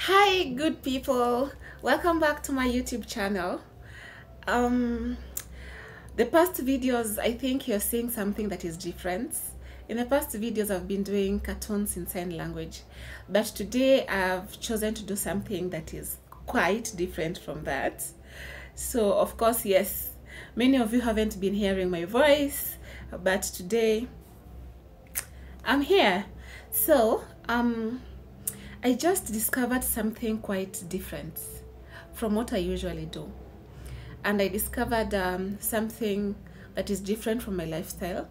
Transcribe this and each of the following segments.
Hi, good people. Welcome back to my YouTube channel. Um, the past videos, I think you're seeing something that is different. In the past videos, I've been doing cartoons in sign language, but today I've chosen to do something that is quite different from that. So, of course, yes, many of you haven't been hearing my voice, but today I'm here. So, I just discovered something quite different from what I usually do. And I discovered something that is different from my lifestyle.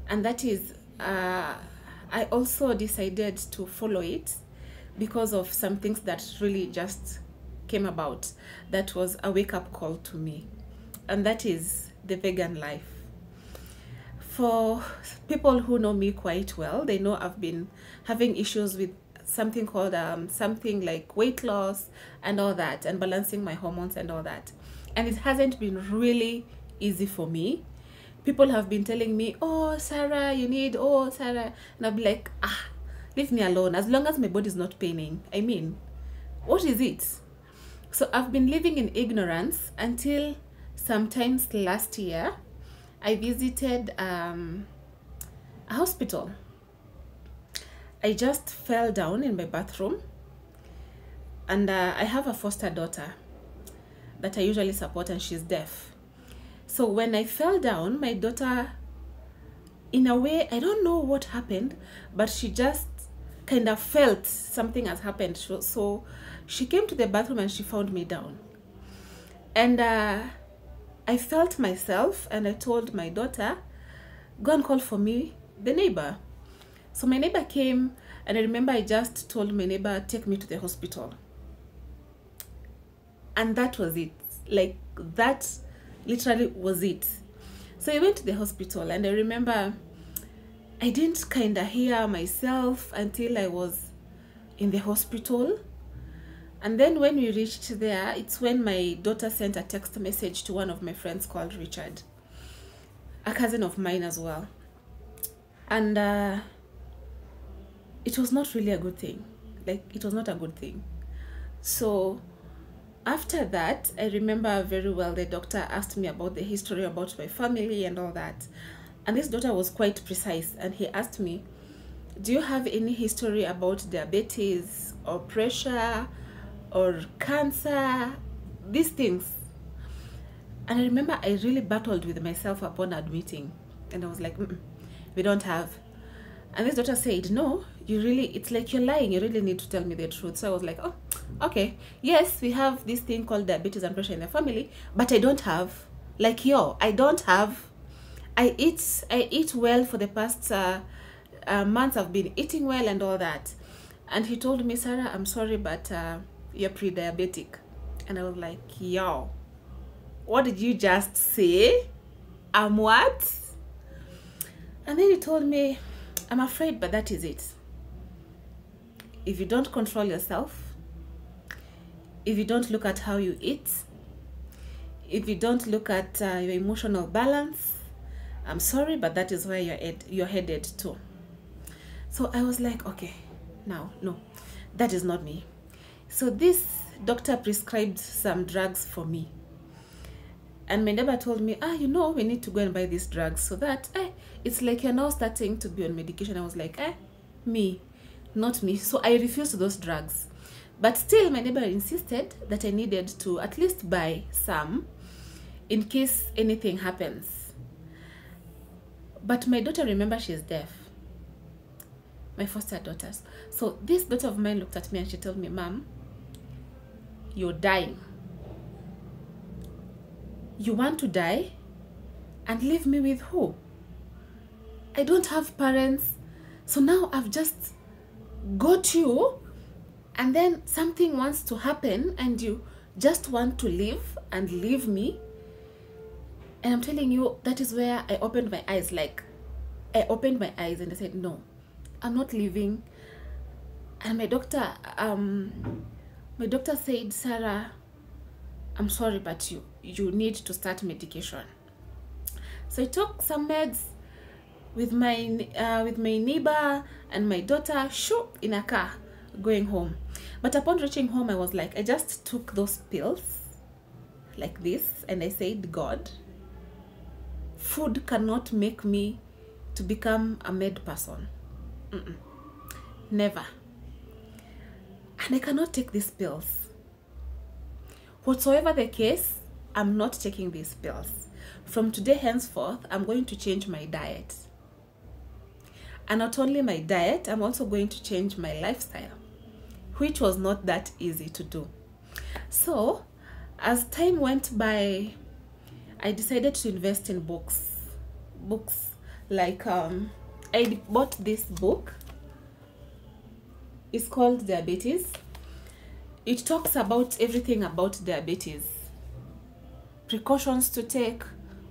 And that is, I also decided to follow it because of some things that really just came about. That was a wake-up call to me. And that is the vegan life. For people who know me quite well, they know I've been having issues with something called something like weight loss and all that, and balancing my hormones and all that, and it hasn't been really easy for me. People have been telling me, oh Sarah, you need, oh Sarah, and I'll be like, leave me alone. As long as my body is not paining, I mean, what is it? So I've been living in ignorance until sometimes last year I visited a hospital. I just fell down in my bathroom, and I have a foster daughter that I usually support, and she's deaf. So when I fell down, my daughter, in a way, I don't know what happened, but she just kind of felt something has happened. So she came to the bathroom and she found me down. And I felt myself, and I told my daughter, go and call for me the neighbor. So my neighbor came, and I remember I just told my neighbor, take me to the hospital. And that was it. Like, that literally was it. So I went to the hospital, and I remember I didn't kind of hear myself until I was in the hospital. And then when we reached there, it's when my daughter sent a text message to one of my friends called Richard, a cousin of mine as well. And it was not really a good thing. Like, it was not a good thing. So after that, I remember very well the doctor asked me about the history, about my family and all that. And this doctor was quite precise, and he asked me, do you have any history about diabetes or pressure or cancer, these things? And I remember I really battled with myself upon admitting, and I was like, we don't have. And this doctor said, no, you really, it's like you're lying, you really need to tell me the truth. So I was like, oh, okay, yes, we have this thing called diabetes and pressure in the family, but I don't have. Like, I don't have. I eat well. For the past months I've been eating well and all that. And he told me, Sarah, I'm sorry, but you're pre-diabetic. And I was like, what did you just say? I'm what? And then he told me, I'm afraid, but that is it. If you don't control yourself, if you don't look at how you eat, if you don't look at your emotional balance, I'm sorry, but that is where you're headed to. So I was like, okay, now, no, that is not me. So this doctor prescribed some drugs for me. And my neighbor told me, we need to go and buy these drugs so that it's like you're now starting to be on medication. I was like, me, not me. So I refused those drugs. But still, my neighbor insisted that I needed to at least buy some in case anything happens. But my daughter, remember, she's deaf. My foster daughters. So this daughter of mine looked at me and she told me, Mom, you're dying. You want to die and leave me with who? I don't have parents. So now I've just got you, and then something wants to happen and you just want to leave and leave me. And I'm telling you, that is where I opened my eyes. Like, I opened my eyes and I said, no, I'm not leaving. And my doctor said, Sarah, I'm sorry, but you need to start medication. So I took some meds with my neighbor and my daughter, in a car going home. But upon reaching home, I was like, I just took those pills like this, and I said, God, food cannot make me to become a mad person. Never. And I cannot take these pills. Whatsoever the case, I'm not taking these pills. From today henceforth, I'm going to change my diet. And not only my diet, I'm also going to change my lifestyle, which was not that easy to do. So, as time went by, I decided to invest in books. Books like, I bought this book. It's called Diabetes. It talks about everything about diabetes. Precautions to take,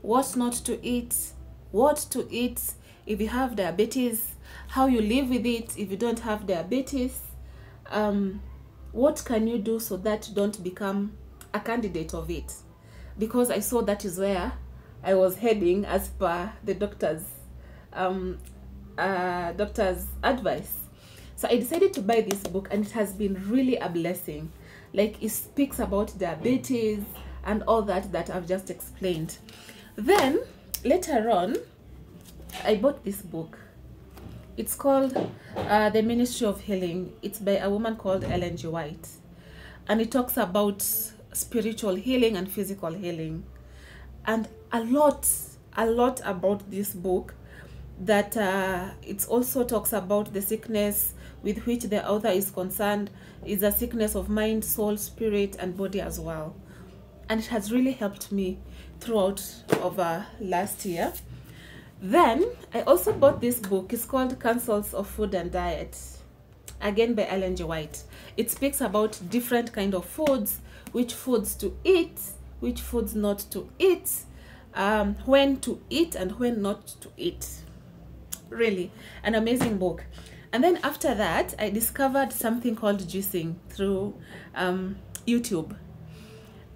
what not to eat, what to eat if you have diabetes, how you live with it if you don't have diabetes, what can you do so that you don't become a candidate of it, because I saw that is where I was heading as per the doctor's advice. So I decided to buy this book, and it has been really a blessing. Like, it speaks about diabetes and all that I've just explained. Then later on, I bought this book. It's called The Ministry of Healing. It's by a woman called Ellen G. White, and it talks about spiritual healing and physical healing, and a lot about this book. That it also talks about the sickness with which the author is concerned is a sickness of mind, soul, spirit, and body as well. And it has really helped me throughout over last year. Then I also bought this book. It's called Counsels of Food and Diet, again by Ellen G. White. It speaks about different kind of foods, which foods to eat, which foods not to eat, when to eat and when not to eat. Really an amazing book. And then after that, I discovered something called juicing through YouTube.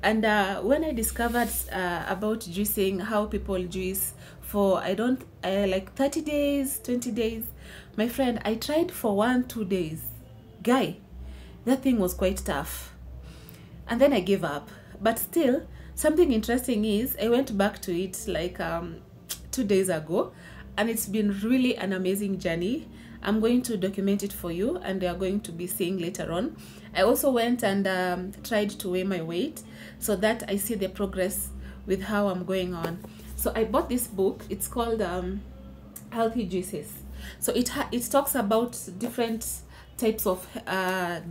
And when I discovered about juicing, how people juice for like 30 days, 20 days, my friend, I tried for 1-2 days. Guy, that thing was quite tough. And then I gave up. But still, something interesting is I went back to it like 2 days ago, and it's been really an amazing journey. I'm going to document it for you, and they are going to be seeing later on. I also went and tried to weigh my weight so that I see the progress with how I'm going on. So I bought this book. It's called Healthy Juices. So it talks about different types of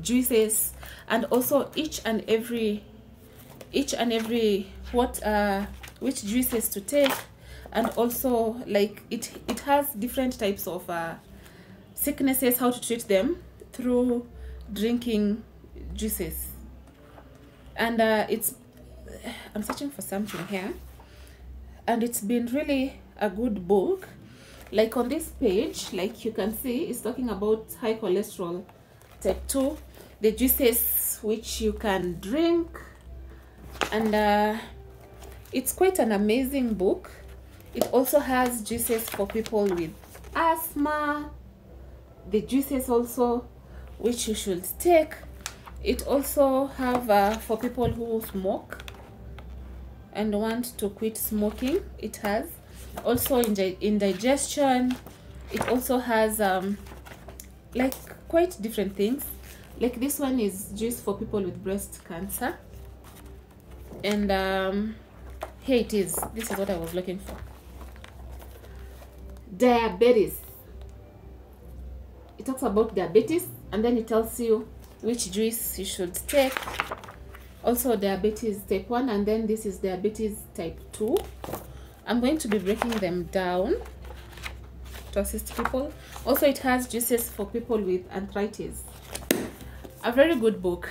juices, and also which juices to take, and also like it has different types of sicknesses, how to treat them through drinking juices. And I'm searching for something here, and it's been really a good book. Like on this page, like you can see, it's talking about high cholesterol type 2, the juices which you can drink, and it's quite an amazing book. It also has juices for people with asthma, the juices also which you should take. It also have for people who smoke and want to quit smoking. It has also in digestion. It also has like quite different things. Like this one is juice for people with breast cancer, and here it is. This is what I was looking for. Diabetes. It talks about diabetes, and then it tells you which juice you should take. Also diabetes type 1, and then this is diabetes type 2. I'm going to be breaking them down to assist people. Also it has juices for people with arthritis. A very good book.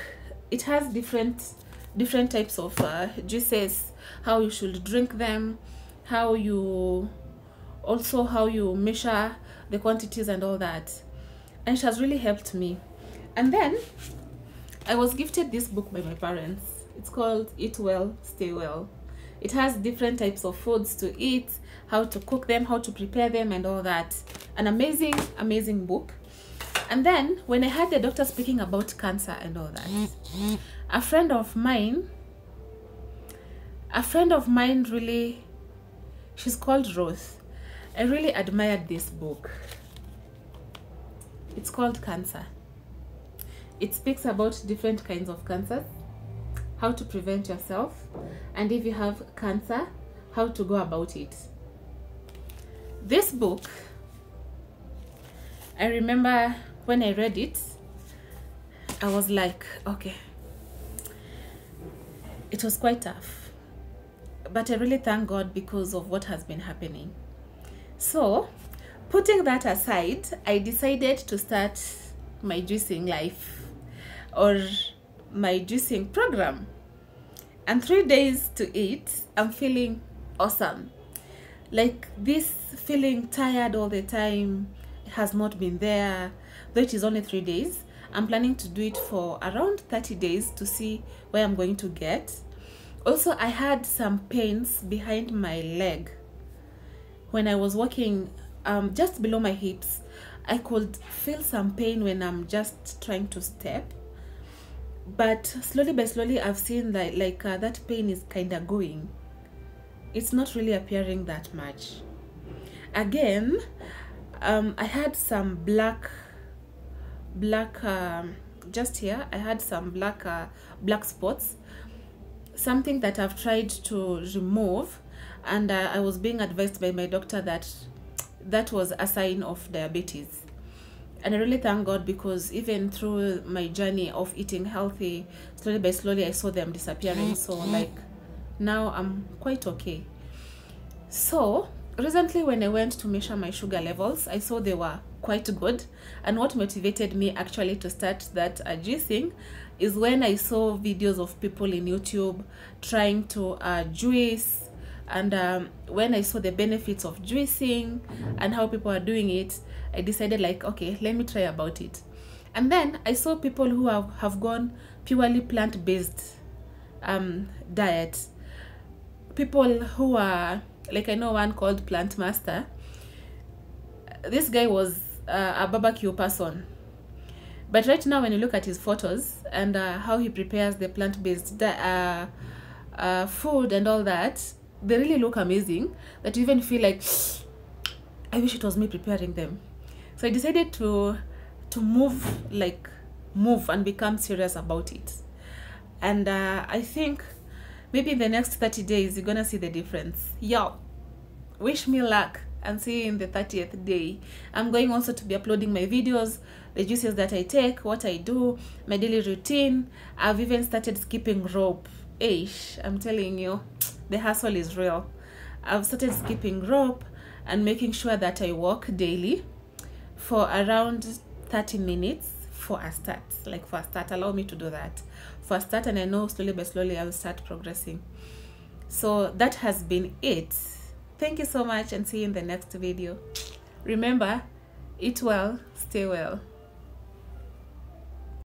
It has different types of juices, how you should drink them, how you measure the quantities and all that. And it has really helped me. And then I was gifted this book by my parents. It's called Eat Well, Stay Well. It has different types of foods to eat, how to cook them, how to prepare them, and all that. An amazing book. And then when I heard the doctor speaking about cancer and all that, a friend of mine really, she's called Ruth. I really admired this book. It's called Cancer. It speaks about different kinds of cancers, how to prevent yourself, and if you have cancer, how to go about it. This book, I remember when I read it, I was like, okay, it was quite tough, but I really thank God because of what has been happening. So putting that aside, I decided to start my juicing life, or my juicing program. And 3 days to it, I'm feeling awesome. Like, this feeling tired all the time has not been there, though it is only 3 days. I'm planning to do it for around 30 days to see where I'm going to get. Also, I had some pains behind my leg. When I was walking, just below my hips, I could feel some pain when I'm just trying to step. But slowly by slowly, I've seen that that pain is kind of going. It's not really appearing that much. Again, I had some black just here. I had some black spots, something that I've tried to remove, and I was being advised by my doctor that was a sign of diabetes. And I really thank God, because even through my journey of eating healthy, slowly by slowly, I saw them disappearing. So like, now I'm quite okay. So recently, when I went to measure my sugar levels, I saw they were quite good. And what motivated me actually to start that juicing is when I saw videos of people in YouTube trying to juice. And when I saw the benefits of juicing and how people are doing it, I decided, like, okay, let me try about it. And then I saw people who have gone purely plant-based diet. People who are, like, I know one called Plant Master. This guy was a barbecue person. But right now, when you look at his photos and how he prepares the plant-based food and all that, they really look amazing, that you even feel like, I wish it was me preparing them. So I decided to move and become serious about it. And I think maybe in the next 30 days, you're gonna see the difference. Yo, wish me luck, and see you in the 30th day. I'm going also to be uploading my videos, the juices that I take, what I do, my daily routine. I've even started skipping rope. Eish, I'm telling you, the hustle is real. I've started skipping rope and making sure that I walk daily for around 30 minutes for a start. Like, for a start, allow me to do that for a start, and I know slowly by slowly I will start progressing. So that has been it. Thank you so much, and see you in the next video. Remember, eat well, stay well.